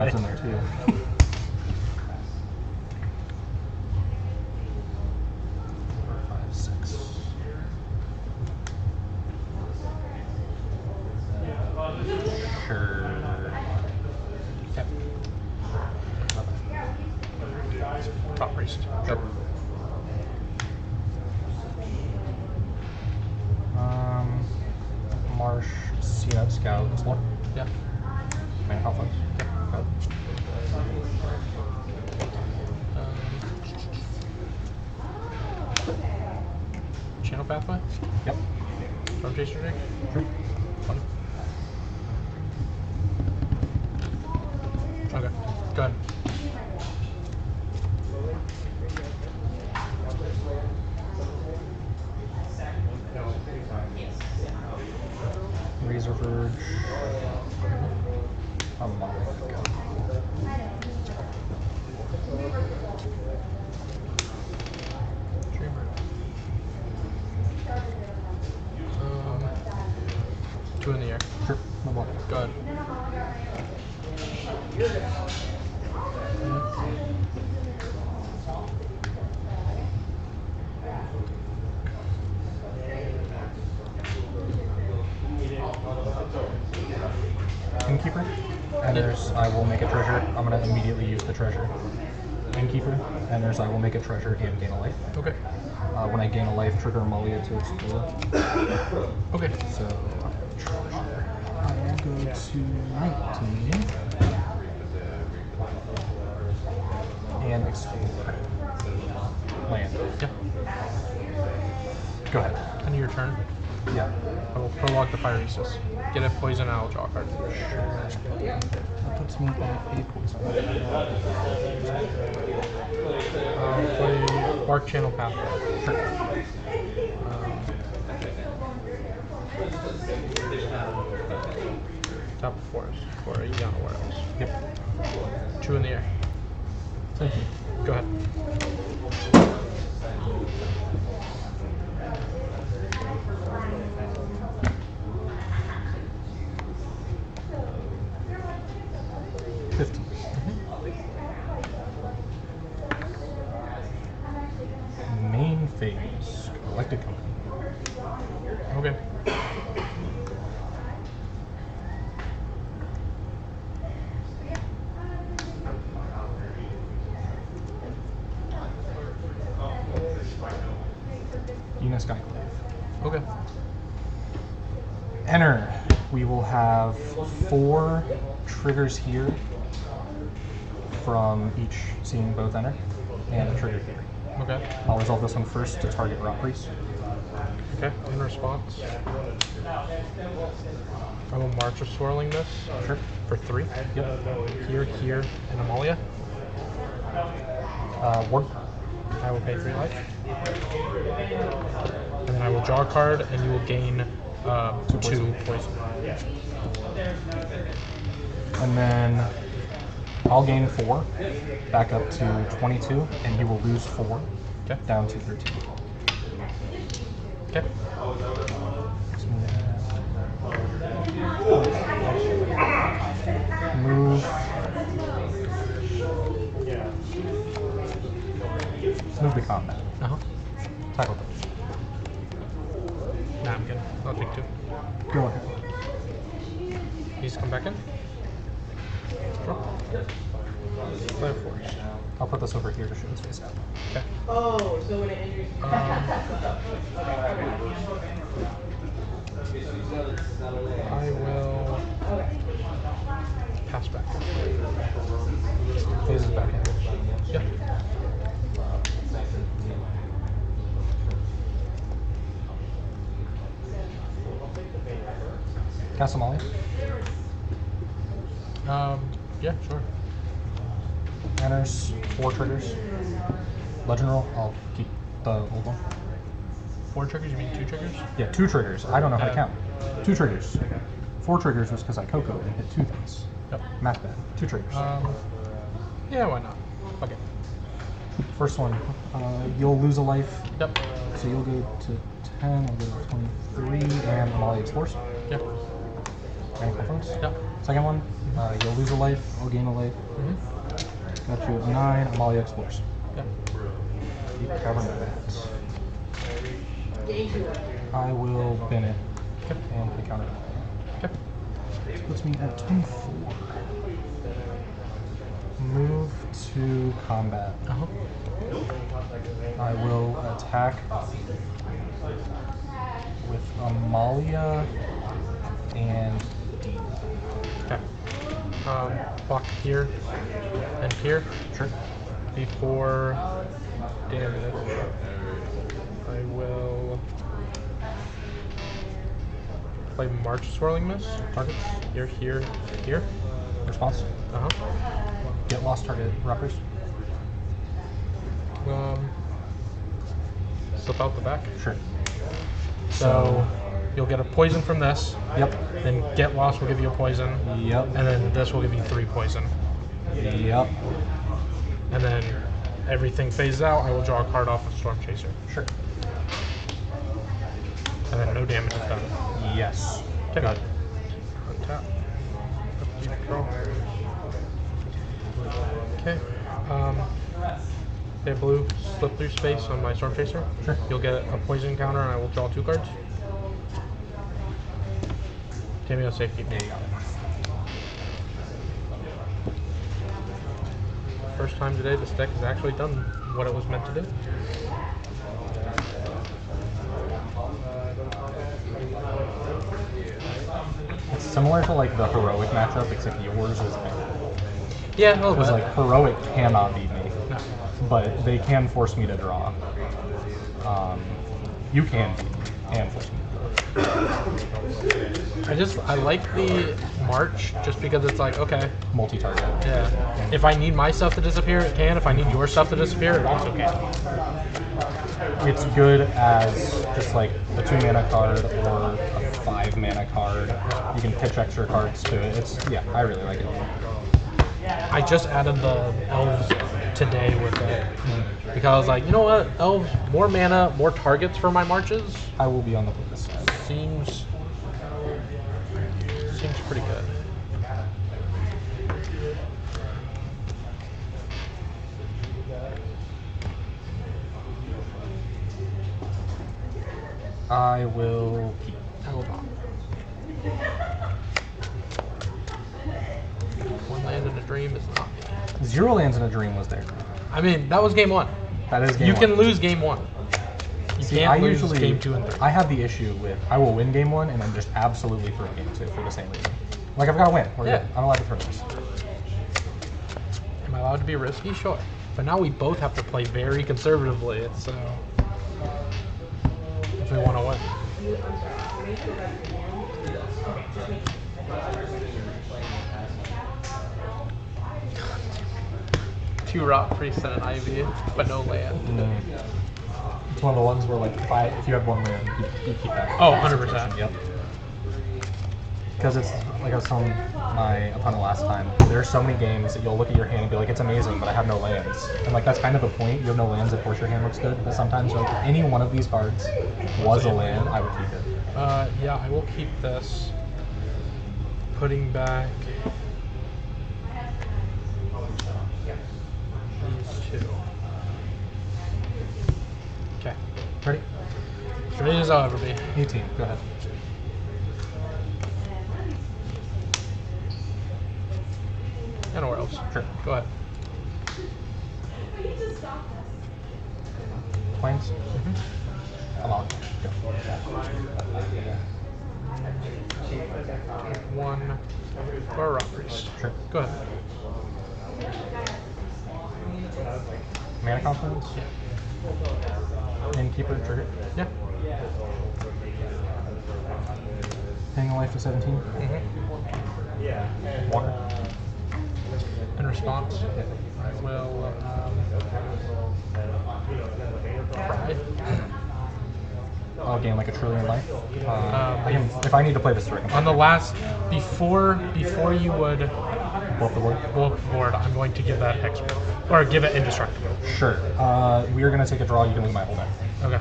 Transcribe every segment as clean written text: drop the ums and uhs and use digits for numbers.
That's in there too. Sure. Yep. Top priest. Yep. Marsh, Simic, Scout, Explore. Yeah. Mana conflicts. Yeah. Channel pathway? Yep. From Chaser Drake? Sure. Fun. Okay, go ahead. Razor Verge. Amalia. Dreamer. Two in the air. Sure. No ball. Go ahead. Innkeeper. And there's I will make a treasure. I'm gonna immediately use the treasure. Innkeeper. And there's I will make a treasure and gain a life. Okay. When I gain a life, trigger Amalia to explore. Okay. So treasure. I will go to 19 and explore. Land. Yeah. Go ahead. End of your turn. Yeah. I will prologue the Fire Aegis. Get a poison and I'll draw a card. That puts me at a poison. Play Bark Channel Pathway. Sure. Top of forest for a Yana Warehouse. Yep. Two in the air. Thank you. Go ahead. Main phase. Collected company. Okay. Enos Skyclave. Okay. Enter. We will have 4 triggers here from each seeing both enter, and a trigger here. Okay. I'll resolve this one first to target Rock Priest. Okay. In response, I will March of Swirling this. Sure. For 3. Yep. Here, here, and Amalia. Ward. I will pay 3 life. And then I will draw a card, and you will gain 2 poison. And then I'll gain 4, back up to 22, and you will lose 4, Okay. down to 13. Okay. Move. Move to combat. Uh-huh. Tackle them. Nah, I'm good. I'll take 2. Go ahead. He's come back in. Draw. Play a force. I'll put this over here to show its face out. Okay. Oh, so when it enters. I will pass back. Phases back in. Yeah. Cast Amalia. Yeah, sure. Enters 4 triggers. Legend roll. I'll keep the old one. 4 triggers? You mean 2 triggers? Yeah, 2 triggers. I don't know how to count. 2 triggers. 4 triggers was because I cocoed and hit 2 things. Yep. Math bad. 2 triggers. Yeah, why not? Okay. First one, you'll lose a life. Yep. So you'll go to 10, I'll go to 23, and Amalia explores. Yep. Any conflicts? Yep. Second one, You'll lose a life. I'll gain a life. Got you at 9. Amalia explores. Yeah. Keep covering that. I will bin it and play counter. Okay. Puts me at 24. Move to combat. I will attack with Amalia and Dina. Okay. Block here and here. Sure. Before damage, I will play March Swirling Mist. Targets. Here, here, here. Response. Get lost target rappers. Slip out the back. Sure. So you'll get a poison from this. Yep. Then Get Lost will give you a poison. Yep. And then this will give you 3 poison. Yep. And then everything phases out. I will draw a card off of Storm Chaser. Sure. And then no damage is done. Yes. Okay. Good. Untap. Draw. Okay. Hit blue, slip through space on my Storm Chaser. Sure. You'll get a poison counter and I will draw 2 cards. Cameo safety. There you go. First time today this deck has actually done what it was meant to do. It's similar to like the heroic matchup, except yours was better. Yeah, a little Because bit. like heroic cannot beat me, No. but they can force me to draw. You can beat me and force me to draw. I like the March just because it's like, okay, Multi-target. yeah. If I need my stuff to disappear, it can. If I need your stuff to disappear, it also can. It's good as just like a 2 mana card or a 5 mana card. You can pitch extra cards to it. Yeah, I really like it. I just added the elves today with it because I was like, you know what, elves, more mana, more targets for my marches I will be on the list. seems pretty good. I will keep. I will not. One land in a dream is not me. 0 lands in a dream was there. I mean, that was game 1. That is game You 1. can lose game 1. You See, can't I lose usually game 2 and 3. I have the issue with I will win game 1 and then just absolutely throw game 2 for the same reason. Like I've got to win. We're Yeah. good. I'm allowed to throw this. Am I allowed to be risky? Sure. But now we both have to play very conservatively. So if we want to win. 2 Rot Priest and an Ivy, but no land. It's one of the ones where like if you have 1 land, you keep that. Oh, 100%. Yep. Because it's like I was telling my opponent last time, there are so many games that you'll look at your hand and be like, it's amazing, but I have no lands. And like that's kind of the point. You have no lands, of course your hand looks good. But sometimes like if any one of these cards was a land, I would keep it. Yeah, I will keep this. Putting back these 2. Okay. Ready? As ready as I'll ever be. 18. Go ahead. And nowhere else. Sure. Go ahead. Planes? I'm on. Go. 1 for a Rock Priest. Sure. Go ahead. Mana confidence? Innkeeper trigger. Yeah. Hanging life to 17. Water. In response, I will cry. I'll gain like a trillion life. I can, if I need to play this through, I can On the last, before you would pull up the board. go up the board, I'm going to give that hexproof. Or give it indestructible. Sure. We are going to take a draw. You can lose my whole deck. Okay.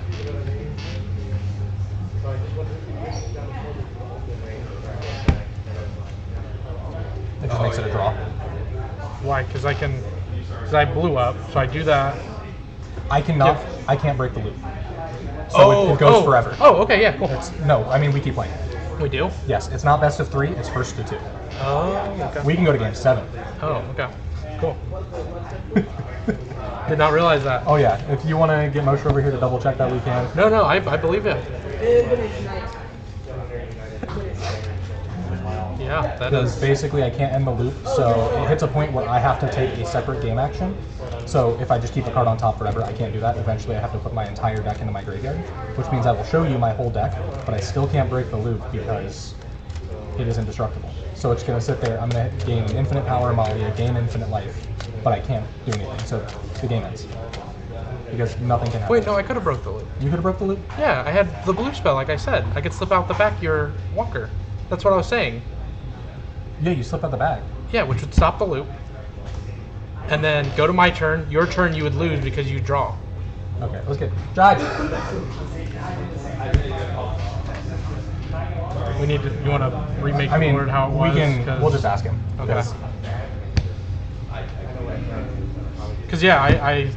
It just makes it a draw. Why? Because I blew up, so I do that. I can't break the loop. So it goes forever. Oh, okay, yeah, cool. No, I mean, we keep playing. We do? Yes, it's not best of 3, it's first to 2. Oh, okay. We can go to game 7. Oh, okay. Cool. Did not realize that. Oh yeah, if you want to get Moshe over here to double check that, we can. No, I believe it. Yeah, that Because is. basically I can't end the loop, so it hits a point where I have to take a separate game action. So if I just keep a card on top forever, I can't do that. Eventually I have to put my entire deck into my graveyard, which means I will show you my whole deck, but I still can't break the loop because it is indestructible. So it's going to sit there, I'm going to gain an infinite power Amalia, gain infinite life, but I can't do anything, so the game ends. Because nothing can happen. Wait, no, I could have broke the loop. You could have broke the loop? Yeah, I had the blue spell, like I said. I could slip out the back your walker. That's what I was saying. Yeah, you slip out the bag. Yeah, which would stop the loop. And then go to my turn. Your turn you would lose because you draw. Okay, let's get Judge. We need to. You want to remake the board how it was? We'll just ask him. Okay. Because yeah, I.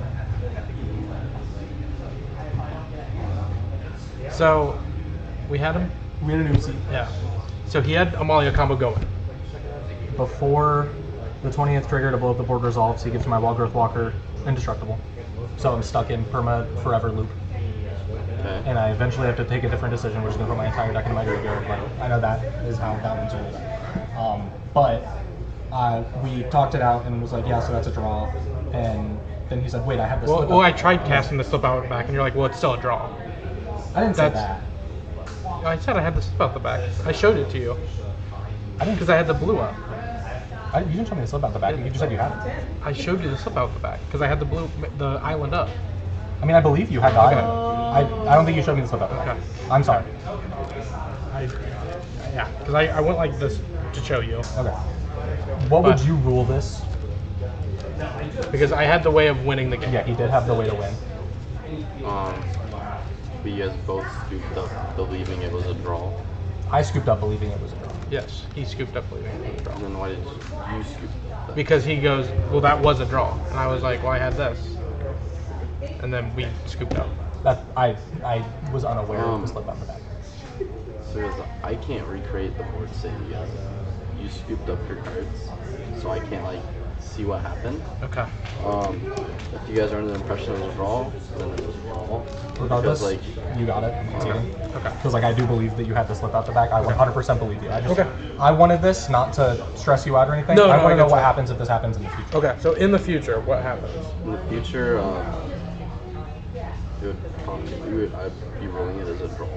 So, we had him. We had an Uzi. Yeah. So he had Amalia combo going. Before the 20th trigger to blow up the board resolves, he gives my Wildgrowth Walker indestructible. So I'm stuck in perma forever loop. Okay. And I eventually have to take a different decision, which is going to put my entire deck into my graveyard. But I know that is how that one's going. But we talked it out and was like, yeah, so that's a draw. And then he said, wait, I have this. Well, I tried casting the slip out back, and you're like, well, it's still a draw. I didn't say that. I said I had the slip out the back. I showed it to you. I didn't. Because I had the blue up. You didn't show me the slip out the back. You just said you had it. I showed you the slip out the back because I had the island up. I mean, I believe you had the island. I don't think you showed me the slip out the back. Okay. I'm sorry. Yeah, because I went like this to show you. Okay. What would you rule this? Because I had the way of winning the game. Yeah, he did have the way to win. But you guys both scooped up believing it was a draw. I scooped up believing it was a draw. Yes, he scooped up believing it was a draw. And then why did you scoop up? Because he goes, well, that was a draw. And I was like, well, I had this. And then we scooped up. That I was unaware of the slip out the back. So I can't recreate the board save you guys. You scooped up your cards, so I can't like see what happened. Okay. If you guys are under the impression it was a draw, then it was a draw. Regardless, Because, you got it. Okay. Because I do believe that you had to slip out the back. I 100% believe you. I wanted this not to stress you out or anything. I want to know what happens if this happens in the future. Okay, so in the future, what happens? In the future, I'd be rolling it as a draw.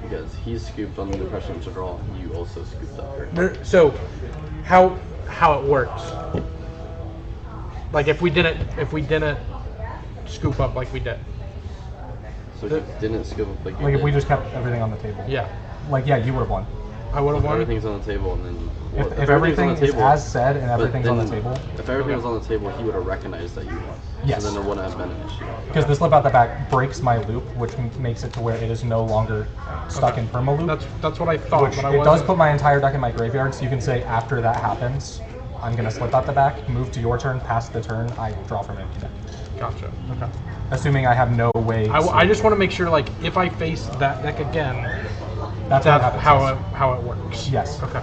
Because he scooped on the impression it's a draw, and you also scooped up your card. So, how it works? Like if we didn't scoop up like we did. So if you didn't scoop up like you Like did. if we just kept everything on the table. Yeah. Like yeah, you would have won. I would have If won. everything's on the table, and then If everything on the is table, as said and but everything's on the then table. If everything was on the table, he would have recognized that you won. Yes. So then there wouldn't have been an issue. Because the slip out the back breaks my loop, which makes it to where it is no longer stuck in perma loop. That's what I thought. Which but I it does wasn't. put my entire deck in my graveyard, so you can say after that happens, I'm gonna slip out the back, move to your turn, pass the turn, I draw from an empty deck. Gotcha. Okay. Assuming I have no way. I just want to make sure, like, if I face that deck again, that's that's what happens. how it works. Yes. Okay.